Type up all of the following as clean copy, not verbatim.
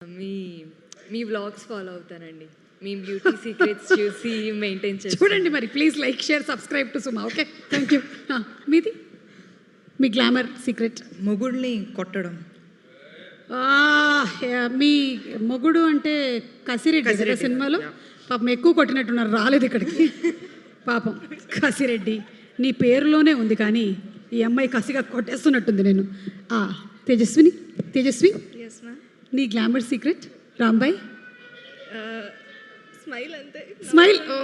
మీ మీ vlogs follow అవుతానండి. మీ beauty secrets చూసి maintain చేస్తాను. చూడండి మరి please like share subscribe to Suma. Okay, thank you. మీది మీ గ్లామర్ సీక్రెట్? మొగుడిని కొట్టడం. మీ మొగుడు అంటే కసిరెడ్డి కదా సినిమాలో? పాపం ఎక్కువ కొట్టినట్టున్నారు, రాలేదు ఇక్కడికి. పాపం కసిరెడ్డి నీ పేరులోనే ఉంది, కానీ ఈ అమ్మాయి కసిగా కొట్టేస్తున్నట్టుంది. నేను తేజస్వి నీ గ్లామర్ సీక్రెట్? రాంబాయ్ స్మైల్ అంతే. స్మైల్, ఓ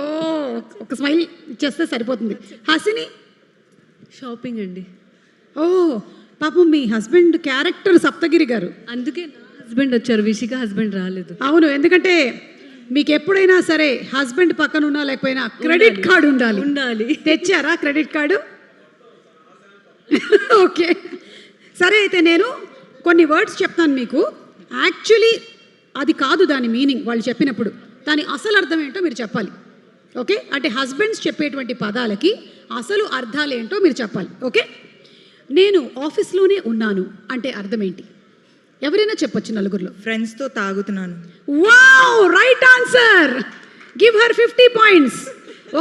ఒక స్మైల్ ఇచ్చేస్తే సరిపోతుంది. హాసిని? షాపింగ్ అండి. ఓ పాపం మీ హస్బెండ్ క్యారెక్టర్ సప్తగిరి గారు, అందుకే నా హస్బెండ్ వచ్చారు, విషిక హస్బెండ్ రాలేదు. అవును, ఎందుకంటే మీకు ఎప్పుడైనా సరే హస్బెండ్ పక్కన ఉన్నా లేకపోయినా క్రెడిట్ కార్డు ఉండాలి. తెచ్చారా క్రెడిట్ కార్డు? ఓకే సరే, అయితే నేను కొన్ని వర్డ్స్ చెప్తాను మీకు. యాక్చువల్లీ అది కాదు దాని మీనింగ్, వాళ్ళు చెప్పినప్పుడు దాని అసలు అర్థం ఏంటో మీరు చెప్పాలి. ఓకే, అంటే హస్బెండ్స్ చెప్పేటువంటి పదాలకి అసలు అర్థాలు ఏంటో మీరు చెప్పాలి. ఓకే, నేను ఆఫీస్లోనే ఉన్నాను అంటే అర్థం ఏంటి? ఎవరైనా చెప్పొచ్చు నలుగురిలో. ఫ్రెండ్స్తో తాగుతున్నాను. Wow, right answer. Give her 50 points.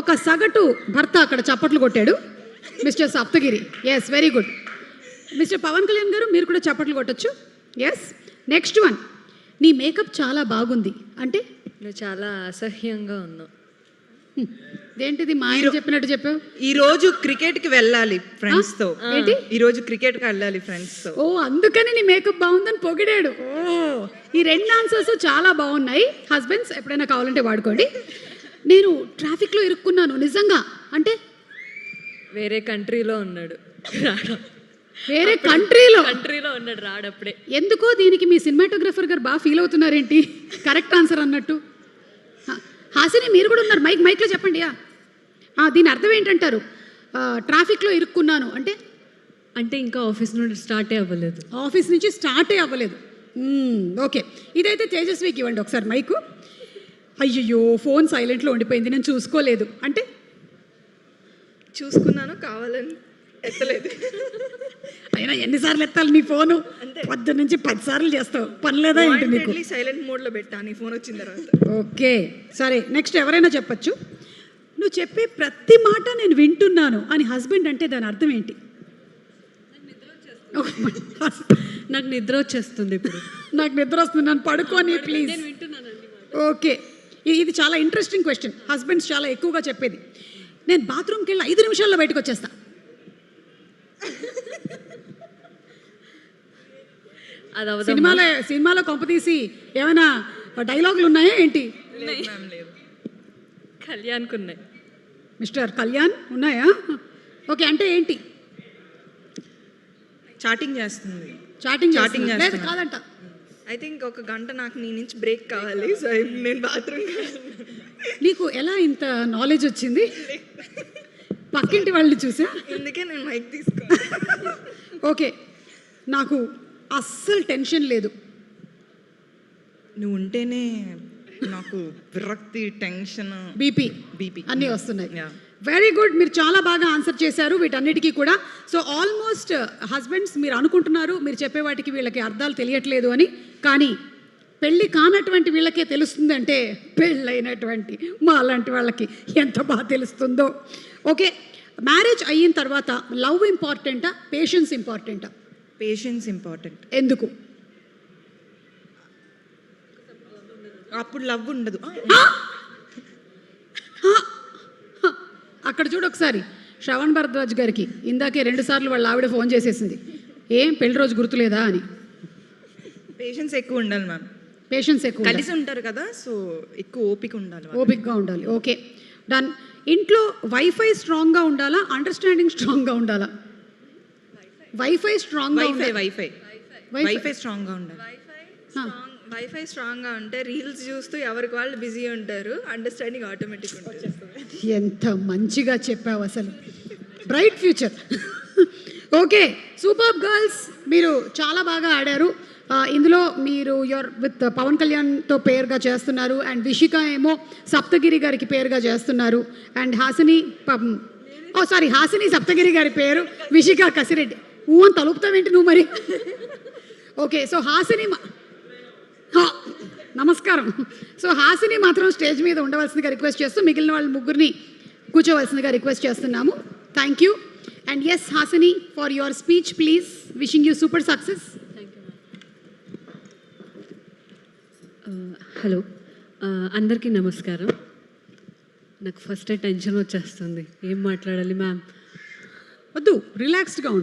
ఒక సగటు భర్త అక్కడ చప్పట్లు కొట్టాడు, mister Saptagiri. Yes, very good. Mister Pawan Kalyan గారు మీరు కూడా చప్పట్లు కొట్టచ్చు. Yes, next one. నీ మేకప్ చాలా బాగుంది అంటే? నువ్వు చాలా అసహ్యంగా ఉన్నావు. ఏంటిది మా ఆయన చెప్పినట్టు చెప్పావు? ఈ రోజు క్రికెట్ కి వెళ్ళాలి ఫ్రెండ్స్ తో. ఏంటి? ఈ రోజు క్రికెట్ కి వెళ్ళాలి ఫ్రెండ్స్ తో. ఓ అందుకని నీ మేకప్ బాగుందని పొగిడాడు. ఓ ఈ రెండు ఆన్సర్స్ చాలా బాగున్నాయి. హస్బెండ్స్ ఎప్పుడైనా కావాలంటే వాడుకోండి. నేను ట్రాఫిక్లో ఇరుక్కున్నాను నిజంగా అంటే? వేరే కంట్రీలో ఉన్నాడు, వేరే కంట్రీలో ఉన్నాడు, రాడప్పుడే. ఎందుకో దీనికి మీ సినిమాటోగ్రఫర్ గారు బాగా ఫీల్ అవుతున్నారేంటి? కరెక్ట్ ఆన్సర్ అన్నట్టు. హాసిని మీరు కూడా ఉన్నారు, మైక్లో చెప్పండి. దీని అర్థం ఏంటంటారు? ట్రాఫిక్లో ఇరుక్కున్నాను అంటే? అంటే ఇంకా ఆఫీస్ నుండి స్టార్టే అవ్వలేదు. ఆఫీస్ నుంచి స్టార్టే అవ్వలేదు. ఓకే, ఇదైతే తేజస్వికి ఇవ్వండి ఒకసారి మైకు. అయ్యయ్యో ఫోన్ సైలెంట్లో ఉండిపోయింది, నేను చూసుకోలేదు అంటే? చూసుకున్నాను, కావాలని ఎత్తలేదు. అయినా ఎన్నిసార్లు ఎత్తాలి నీ ఫోను? పొద్దున్న నుంచి 10 సార్లు చేస్తావు, పని లేదా ఏంటి నీకు? సైలెంట్ మోడ్లో పెట్టా నీ ఫోన్ వచ్చిన తర్వాత. ఓకే సరే, నెక్స్ట్ ఎవరైనా చెప్పచ్చు. నువ్వు చెప్పే ప్రతి మాట నేను వింటున్నాను అని హస్బెండ్ అంటే దాని అర్థం ఏంటి? నాకు నిద్ర వచ్చేస్తుంది ఇప్పుడు. నాకు నిద్ర వస్తుంది, నన్ను పడుకోని ప్లీజ్. ఓకే, ఇది చాలా ఇంట్రెస్టింగ్ క్వశ్చన్. హస్బెండ్స్ చాలా ఎక్కువగా చెప్పేది. నేను బాత్రూమ్కి వెళ్ళి 5 నిమిషాల్లో బయటకు వచ్చేస్తా. సినిమాలో కొంపతీసి ఏమైనా డైలాగులు ఉన్నాయా ఏంటి? కళ్యాణ్కి ఉన్నాయి. మిస్టర్ కళ్యాణ్ ఉన్నాయా? ఓకే, అంటే ఏంటి? చాటింగ్ చేస్తుంది. చాటింగ్ లేదు కాదంట. ఐ థింక్ ఒక గంట నాకు నీ నుంచి బ్రేక్ కావాలి, సో నేను బాత్రూమ్. నీకు ఎలా ఇంత నాలెడ్జ్ వచ్చింది? పక్కింటి వాళ్ళని చూసా, అందుకే నేను మైక్ తీసుకో. ఓకే, నాకు అస్సలు టెన్షన్ లేదు. నువ్వు ఉంటేనే నాకు విరక్తి, టెన్షన్, బీపీ అన్నీ వస్తున్నాయి. వెరీ గుడ్, మీరు చాలా బాగా ఆన్సర్ చేశారు వీటన్నిటికీ కూడా. సో ఆల్మోస్ట్ హస్బెండ్స్ మీరు అనుకుంటున్నారు మీరు చెప్పే వాటికి వీళ్ళకి అర్థాలు తెలియట్లేదు అని, కానీ పెళ్ళి కానటువంటి వీళ్ళకే తెలుస్తుంది అంటే పెళ్ళైనటువంటి మా లాంటి వాళ్ళకి ఎంత బాగా తెలుస్తుందో. ఓకే, మ్యారేజ్ అయిన తర్వాత లవ్ ఇంపార్టెంటా, పేషెన్స్ ఇంపార్టెంటా? Patience important. ఎందుకు? అప్పుడు లవ్ ఉండదు. అక్కడ చూడు ఒకసారి శ్రవణ్ భరద్వాజ్ గారికి ఇందాకే 2 సార్లు వాళ్ళ ఆవిడ ఫోన్ చేసేసింది, ఏం పెళ్లి రోజు గుర్తులేదా అని. పేషెన్స్ ఎక్కువ ఉండాలి మ్యామ్. పేషెన్స్ ఎక్కువ, కలిసి ఉంటారు కదా, సో ఎక్కువ ఓపికగా ఉండాలి. Okay done. ఇంట్లో వైఫై స్ట్రాంగ్గా ఉండాలా, అండర్స్టాండింగ్ స్ట్రాంగ్గా ఉండాలా? వైఫై స్ట్రాంగ్గా ఉండాలి. వైఫై స్ట్రాంగ్గా ఉంటే రీల్స్ చూస్తూ ఎవరికి వాళ్ళు బిజీ ఉంటారు, అండర్స్టాండింగ్ ఆటోమేటిక్ ఉంటుంది. ఎంత మంచిగా చెప్పావు, అసలు bright future. Okay, super girls, మీరు చాలా బాగా ఆడారు. ఇందులో మీరు విత్ పవన్ కళ్యాణ్తో పేరుగా చేస్తున్నారు, అండ్ విషిక ఏమో సప్తగిరి గారికి పేరుగా చేస్తున్నారు, అండ్ హాసిని హాసిని సప్తగిరి గారి పేరు, విషిక కసిరెడ్డి. అని తలుపుతావేంటి నువ్వు మరి? ఓకే, సో హాసిని హా, నమస్కారం. సో హాసిని మాత్రం స్టేజ్ మీద ఉండవలసిందిగా రిక్వెస్ట్ చేస్తూ మిగిలిన వాళ్ళు ముగ్గురిని కూర్చోవలసిందిగా రిక్వెస్ట్ చేస్తున్నాము. Thank you. And S Hasini, for your speech please. Wishing you super success. Hello, అందరికీ నమస్కారం. నాకు ఫస్ట్ టెన్షన్ వచ్చేస్తుంది, ఏం మాట్లాడాలి మ్యామ్. వద్దు, రిలాక్స్డ్గా ఉండు.